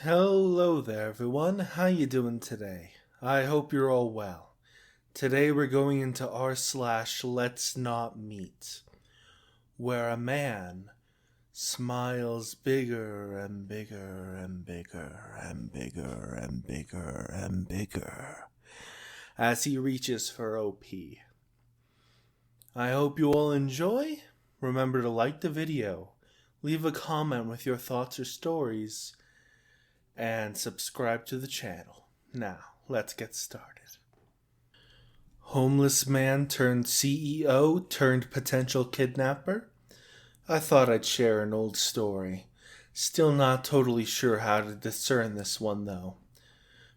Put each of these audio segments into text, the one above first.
Hello there everyone, how you doing today? I hope you're all well. Today we're going into r/LetsNotMeet, where a man smiles bigger and bigger and bigger and bigger and bigger and bigger as he reaches for OP. I hope you all enjoy. Remember to like the video, leave a comment with your thoughts or stories, and subscribe to the channel. Now, let's get started. Homeless man turned CEO turned potential kidnapper? I thought I'd share an old story. Still not totally sure how to discern this one though.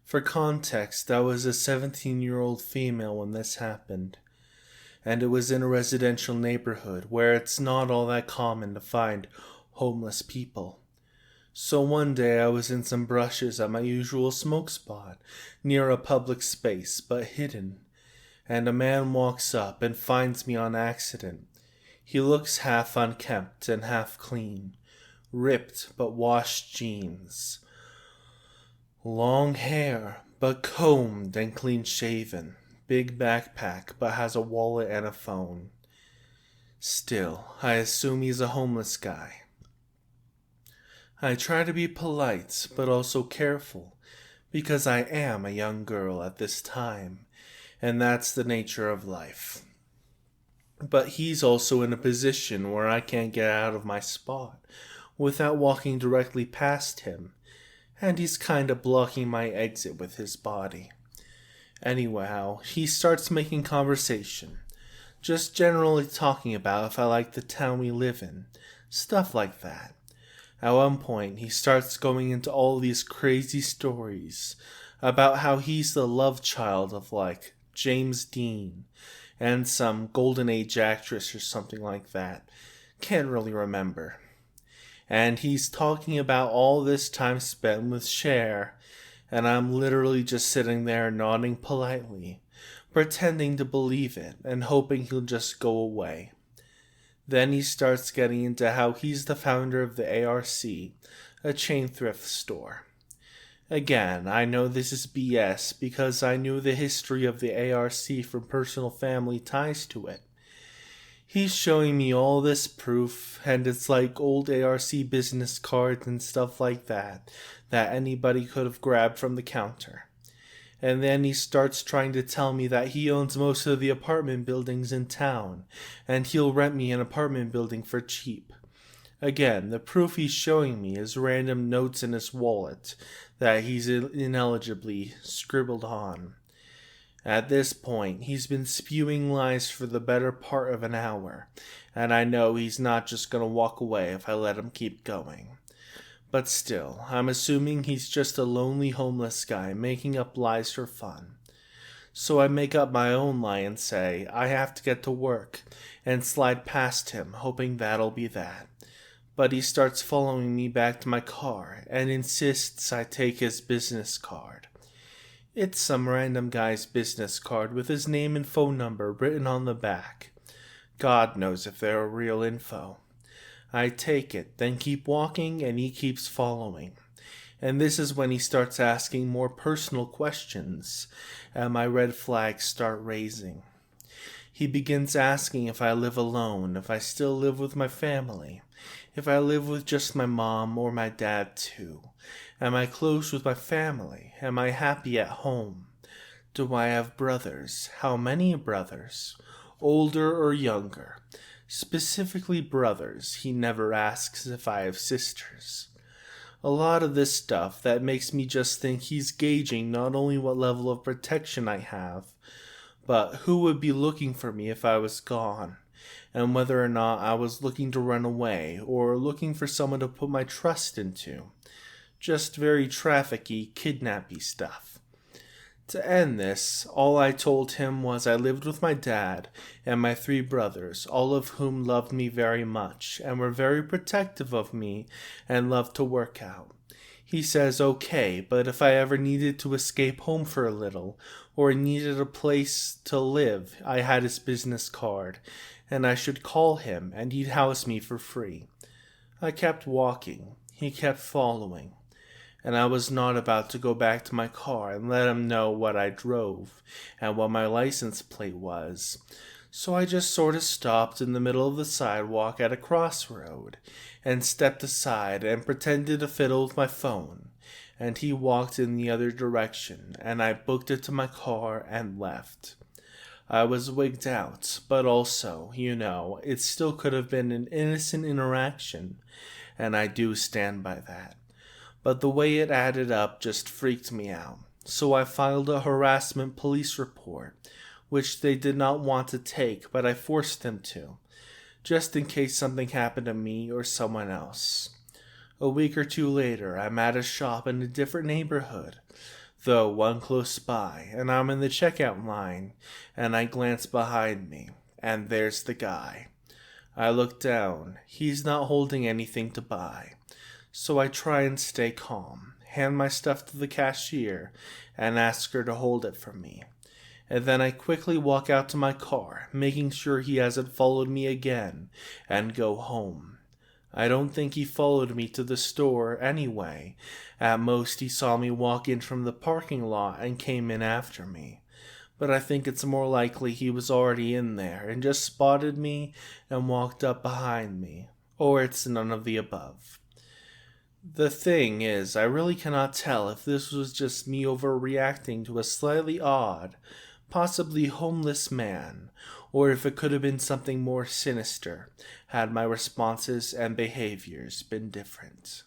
For context, I was a 17-year-old female when this happened, and it was in a residential neighborhood where it's not all that common to find homeless people. So one day I was in some brushes at my usual smoke spot, near a public space, but hidden, and a man walks up and finds me on accident. He looks half unkempt and half clean, ripped but washed jeans, long hair but combed and clean shaven, big backpack but has a wallet and a phone. Still, I assume he's a homeless guy. I try to be polite, but also careful, because I am a young girl at this time, and that's the nature of life. But he's also in a position where I can't get out of my spot without walking directly past him, and he's kinda blocking my exit with his body. Anyhow, he starts making conversation, just generally talking about if I like the town we live in, stuff like that. At one point, he starts going into all these crazy stories about how he's the love child of, like, James Dean and some Golden Age actress or something like that. Can't really remember. And he's talking about all this time spent with Cher, and I'm literally just sitting there nodding politely, pretending to believe it and hoping he'll just go away. Then he starts getting into how he's the founder of the ARC, a chain thrift store. Again, I know this is BS because I knew the history of the ARC from personal family ties to it. He's showing me all this proof, and it's like old ARC business cards and stuff like that anybody could have grabbed from the counter. And then he starts trying to tell me that he owns most of the apartment buildings in town, and he'll rent me an apartment building for cheap. Again, the proof he's showing me is random notes in his wallet that he's ineligibly scribbled on. At this point, he's been spewing lies for the better part of an hour, and I know he's not just gonna walk away if I let him keep going. But still, I'm assuming he's just a lonely homeless guy making up lies for fun. So I make up my own lie and say I have to get to work and slide past him, hoping that'll be that. But he starts following me back to my car and insists I take his business card. It's some random guy's business card with his name and phone number written on the back. God knows if they're real info. I take it, then keep walking, and he keeps following. And this is when he starts asking more personal questions, and my red flags start raising. He begins asking if I live alone, if I still live with my family, if I live with just my mom or my dad too. Am I close with my family? Am I happy at home? Do I have brothers? How many brothers? Older or younger? Specifically brothers. He never asks if I have sisters. A lot of this stuff that makes me just think he's gauging not only what level of protection I have, but who would be looking for me if I was gone, and whether or not I was looking to run away or looking for someone to put my trust into. Just very trafficky, kidnappy stuff. To end this, all I told him was I lived with my dad and my 3 brothers, all of whom loved me very much and were very protective of me and loved to work out. He says okay, but if I ever needed to escape home for a little or needed a place to live, I had his business card and I should call him and he'd house me for free. I kept walking. He kept following. and I was not about to go back to my car and let him know what I drove and what my license plate was. So I just sort of stopped in the middle of the sidewalk at a crossroad and stepped aside and pretended to fiddle with my phone. And he walked in the other direction, and I booked it to my car and left. I was wigged out, but also, it still could have been an innocent interaction, and I do stand by that. But the way it added up just freaked me out, so I filed a harassment police report, which they did not want to take, but I forced them to, just in case something happened to me or someone else. A week or two later, I'm at a shop in a different neighborhood, though one close by, and I'm in the checkout line, and I glance behind me, and there's the guy. I look down. He's not holding anything to buy, so I try and stay calm, hand my stuff to the cashier, and ask her to hold it for me. And then I quickly walk out to my car, making sure he hasn't followed me again, and go home. I don't think he followed me to the store anyway. At most, he saw me walk in from the parking lot and came in after me. But I think it's more likely he was already in there and just spotted me and walked up behind me. Or it's none of the above. The thing is, I really cannot tell if this was just me overreacting to a slightly odd, possibly homeless man, or if it could have been something more sinister had my responses and behaviors been different.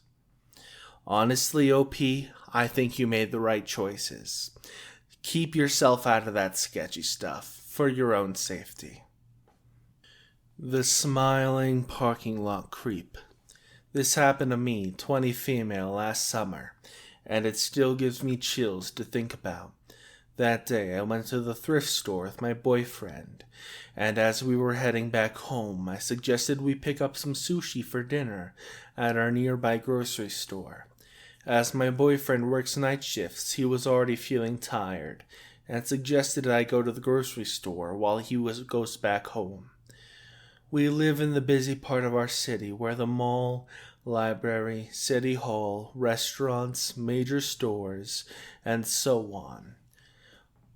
Honestly, OP, I think you made the right choices. Keep yourself out of that sketchy stuff for your own safety. The smiling parking lot creep. This happened to me, 20 female, last summer, and it still gives me chills to think about. That day, I went to the thrift store with my boyfriend, and as we were heading back home, I suggested we pick up some sushi for dinner at our nearby grocery store. As my boyfriend works night shifts, he was already feeling tired, and suggested I go to the grocery store while he goes back home. We live in the busy part of our city where the mall, library, city hall, restaurants, major stores, and so on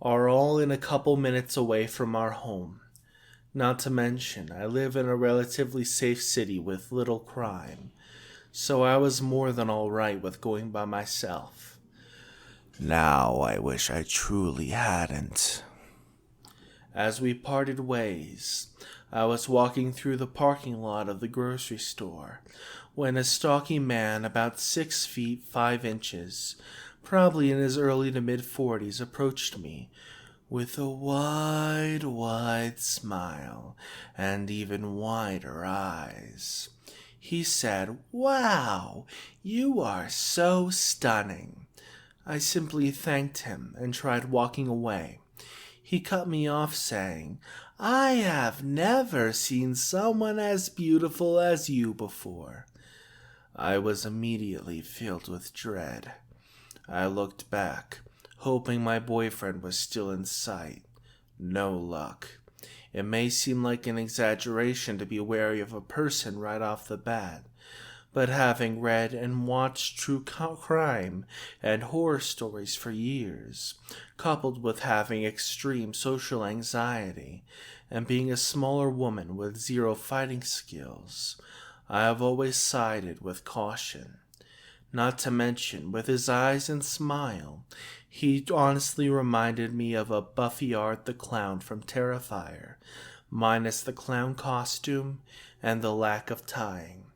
are all in a couple minutes away from our home. Not to mention, I live in a relatively safe city with little crime, so I was more than all right with going by myself. Now I wish I truly hadn't. As we parted ways, I was walking through the parking lot of the grocery store when a stocky man about 6 feet 5 inches, probably in his early to mid-40s, approached me with a wide smile and even wider eyes. He said, "Wow, you are so stunning." I simply thanked him and tried walking away. He cut me off saying, "I have never seen someone as beautiful as you before." I was immediately filled with dread. I looked back, hoping my boyfriend was still in sight. No luck. It may seem like an exaggeration to be wary of a person right off the bat, but having read and watched true crime and horror stories for years, coupled with having extreme social anxiety and being a smaller woman with zero fighting skills, I have always sided with caution. Not to mention, with his eyes and smile, he honestly reminded me of a Buffy Art the Clown from Terrifier, minus the clown costume and the lack of tying.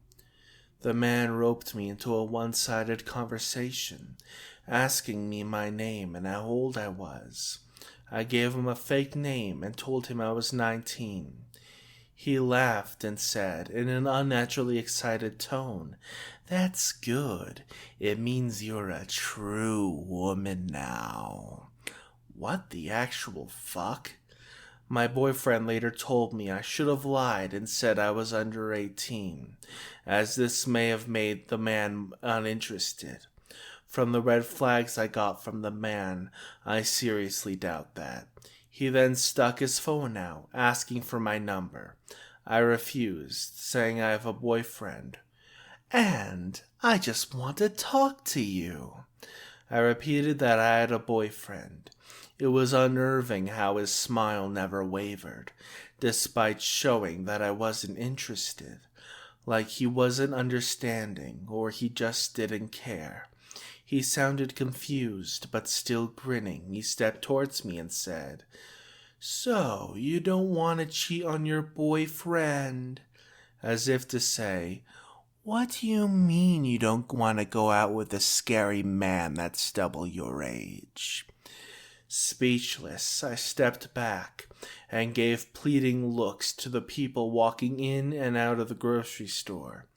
The man roped me into a one-sided conversation, asking me my name and how old I was. I gave him a fake name and told him I was 19. He laughed and said, in an unnaturally excited tone, "That's good. It means you're a true woman now." What the actual fuck? My boyfriend later told me I should have lied and said I was under 18, as this may have made the man uninterested. From the red flags I got from the man, I seriously doubt that. He then stuck his phone out, asking for my number. I refused, saying I have a boyfriend. And I just want to talk to you. I repeated that I had a boyfriend. It was unnerving how his smile never wavered, despite showing that I wasn't interested. Like he wasn't understanding, or he just didn't care. He sounded confused, but still grinning. He stepped towards me and said, "So, you don't want to cheat on your boyfriend?" As if to say, "What do you mean you don't want to go out with a scary man that's double your age?" Speechless, I stepped back and gave pleading looks to the people walking in and out of the grocery store.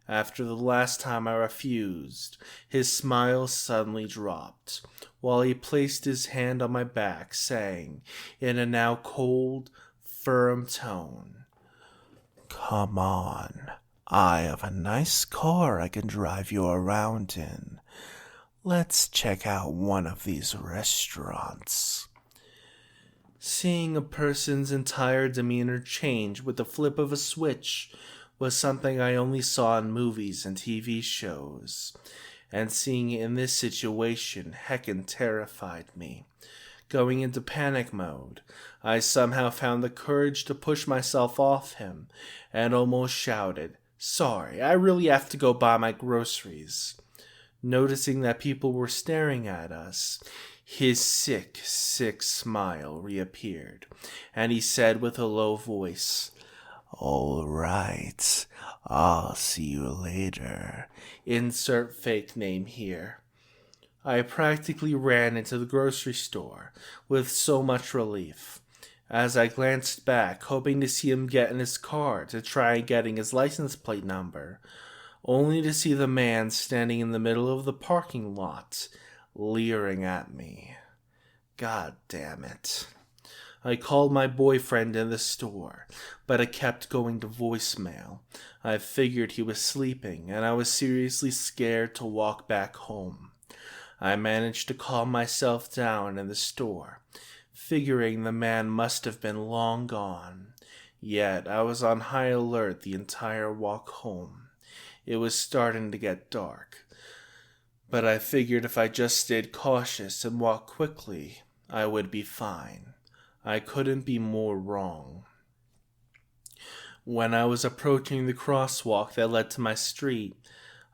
After the last time I refused, his smile suddenly dropped, while he placed his hand on my back, saying, in a now cold, firm tone, "Come on, I have a nice car I can drive you around in. Let's check out one of these restaurants." Seeing a person's entire demeanor change with the flip of a switch was something I only saw in movies and TV shows, and seeing it in this situation heckin' terrified me. Going into panic mode, I somehow found the courage to push myself off him and almost shouted, "Sorry, I really have to go buy my groceries." Noticing that people were staring at us, his sick smile reappeared, and he said with a low voice, "All right, I'll see you later. Insert fake name here." I practically ran into the grocery store with so much relief. As I glanced back, hoping to see him get in his car to try getting his license plate number, only to see the man standing in the middle of the parking lot, leering at me. God damn it. I called my boyfriend in the store, but it kept going to voicemail. I figured he was sleeping, and I was seriously scared to walk back home. I managed to calm myself down in the store, figuring the man must have been long gone. Yet I was on high alert the entire walk home. It was starting to get dark, but I figured if I just stayed cautious and walked quickly, I would be fine. I couldn't be more wrong. When I was approaching the crosswalk that led to my street,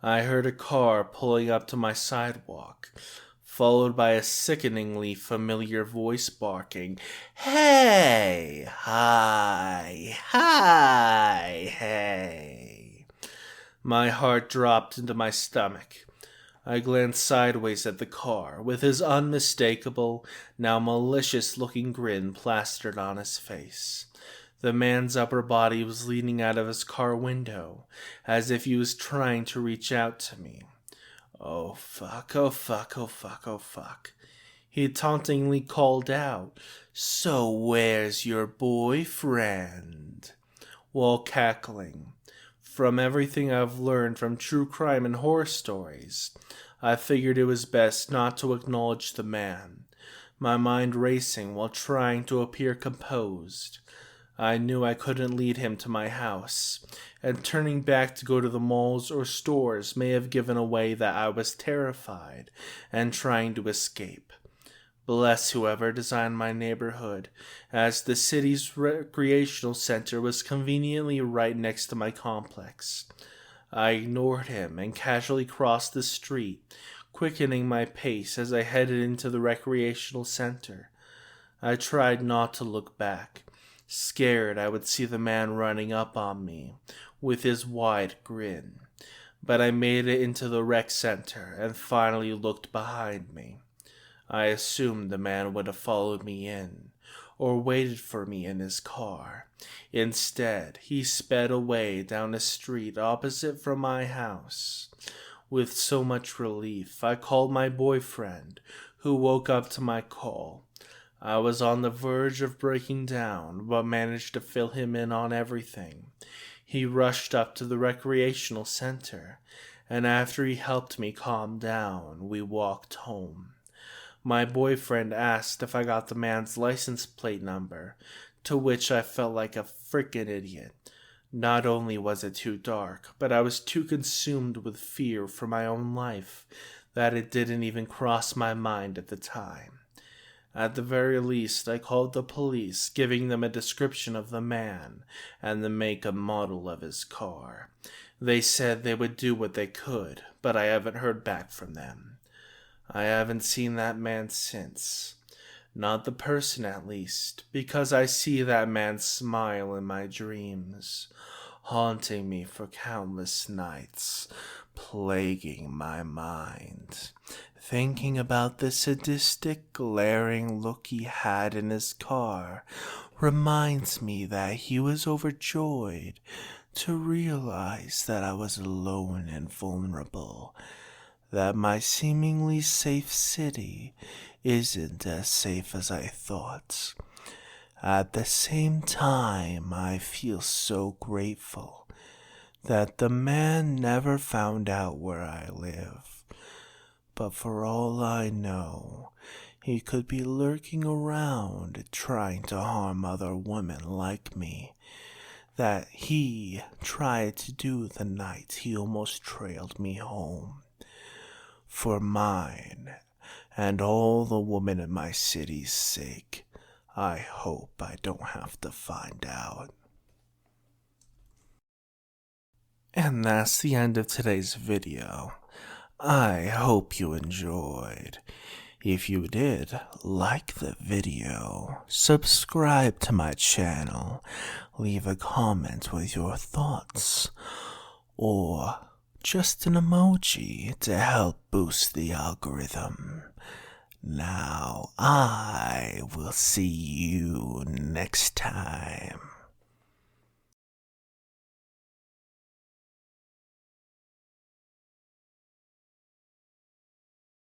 I heard a car pulling up to my sidewalk, followed by a sickeningly familiar voice barking, "Hey! Hi! Hi! Hey!" My heart dropped into my stomach. I glanced sideways at the car, with his unmistakable, now malicious-looking grin plastered on his face. The man's upper body was leaning out of his car window, as if he was trying to reach out to me. Oh fuck, oh fuck, oh fuck, oh fuck. He tauntingly called out, "So where's your boyfriend?" while cackling. From everything I've learned from true crime and horror stories, I figured it was best not to acknowledge the man, my mind racing while trying to appear composed. I knew I couldn't lead him to my house, and turning back to go to the malls or stores may have given away that I was terrified and trying to escape. Bless whoever designed my neighborhood, as the city's recreational center was conveniently right next to my complex. I ignored him and casually crossed the street, quickening my pace as I headed into the recreational center. I tried not to look back, scared I would see the man running up on me with his wide grin. But I made it into the rec center and finally looked behind me. I assumed the man would have followed me in, or waited for me in his car. Instead, he sped away down a street opposite from my house. With so much relief, I called my boyfriend, who woke up to my call. I was on the verge of breaking down, but managed to fill him in on everything. He rushed up to the recreational center, and after he helped me calm down, we walked home. My boyfriend asked if I got the man's license plate number, to which I felt like a frickin' idiot. Not only was it too dark, but I was too consumed with fear for my own life that it didn't even cross my mind at the time. At the very least, I called the police, giving them a description of the man and the make and model of his car. They said they would do what they could, but I haven't heard back from them. I haven't seen that man since. Not the person, at least, because I see that man's smile in my dreams, haunting me for countless nights, plaguing my mind. Thinking about the sadistic, glaring look he had in his car reminds me that he was overjoyed to realize that I was alone and vulnerable, that my seemingly safe city isn't as safe as I thought. At the same time, I feel so grateful that the man never found out where I live. But for all I know, he could be lurking around trying to harm other women like me, that he tried to do the night he almost trailed me home. For mine and all the women in my city's sake, I hope I don't have to find out. And that's the end of today's video. I hope you enjoyed. If you did, like the video, subscribe to my channel, leave a comment with your thoughts, or just an emoji to help boost the algorithm. Now, I will see you next time.